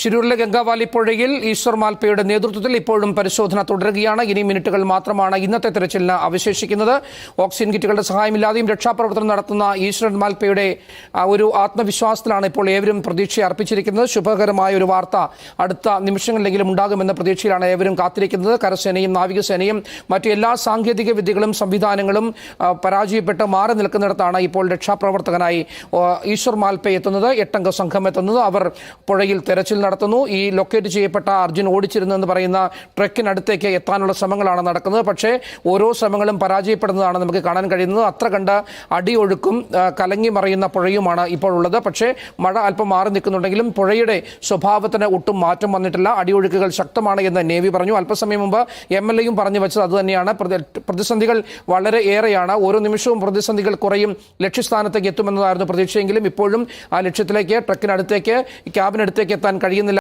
ശിരൂരിലെ ഗംഗാവാലി പുഴയിൽ ഈശ്വർ മാൽപ്പയുടെ നേതൃത്വത്തിൽ ഇപ്പോഴും പരിശോധന തുടരുകയാണ്. ഇനി മിനിറ്റുകൾ മാത്രമാണ് ഇന്നത്തെ തെരച്ചിലിന് അവശേഷിക്കുന്നത്. ഓക്സിജൻ കിറ്റുകളുടെ സഹായമില്ലാതെയും രക്ഷാപ്രവർത്തനം നടത്തുന്ന ഈശ്വർ മാൽപ്പയുടെ ഒരു ആത്മവിശ്വാസത്തിലാണ് ഇപ്പോൾ ഏവരും പ്രതീക്ഷ അർപ്പിച്ചിരിക്കുന്നത്. ശുഭകരമായ ഒരു വാർത്ത അടുത്ത നിമിഷങ്ങളിലെങ്കിലും ഉണ്ടാകുമെന്ന പ്രതീക്ഷയിലാണ് ഏവരും കാത്തിരിക്കുന്നത്. കരസേനയും നാവികസേനയും മറ്റു എല്ലാ സാങ്കേതിക വിദ്യകളും സംവിധാനങ്ങളും പരാജയപ്പെട്ട് മാറി നിൽക്കുന്നിടത്താണ് ഇപ്പോൾ രക്ഷാപ്രവർത്തകനായി ഈശ്വർ മാൽപ്പെ എത്തുന്നത്. 8 അംഗ സംഘം എത്തുന്നത്. അവർ പുഴയിൽ തെരച്ചിൽ നടത്തുന്നു. ഈ ലൊക്കേറ്റ് ചെയ്യപ്പെട്ട അർജുൻ ഓടിച്ചിരുന്നെന്ന് പറയുന്ന ട്രക്കിനടുത്തേക്ക് എത്താനുള്ള ശ്രമങ്ങളാണ് നടക്കുന്നത്. പക്ഷേ ഓരോ ശ്രമങ്ങളും പരാജയപ്പെടുന്നതാണ് നമുക്ക് കാണാൻ കഴിയുന്നത്. അത്ര കണ്ട് അടിയൊഴുക്കും കലങ്ങി മറിയുന്ന പുഴയുമാണ് ഇപ്പോൾ ഉള്ളത്. പക്ഷേ മഴ അല്പം മാറി നിൽക്കുന്നുണ്ടെങ്കിലും പുഴയുടെ സ്വഭാവത്തിന് ഒട്ടും മാറ്റം വന്നിട്ടില്ല. അടിയൊഴുക്കുകൾ ശക്തമാണ് എന്ന് നേവി പറഞ്ഞു. അല്പസമയം മുമ്പ് MLA പറഞ്ഞു വെച്ചത് അതുതന്നെയാണ്. പ്രതിസന്ധികൾ വളരെ ഏറെയാണ്. ഓരോ നിമിഷവും പ്രതിസന്ധികൾ കുറയും ലക്ഷ്യസ്ഥാനത്തേക്ക് എത്തുമെന്നതായിരുന്നു പ്രതീക്ഷയെങ്കിലും ഇപ്പോഴും ആ ലക്ഷ്യത്തിലേക്ക് ട്രക്കിനടുത്തേക്ക് ക്യാബിനടുത്തേക്ക് എത്താൻ കഴിയുന്ന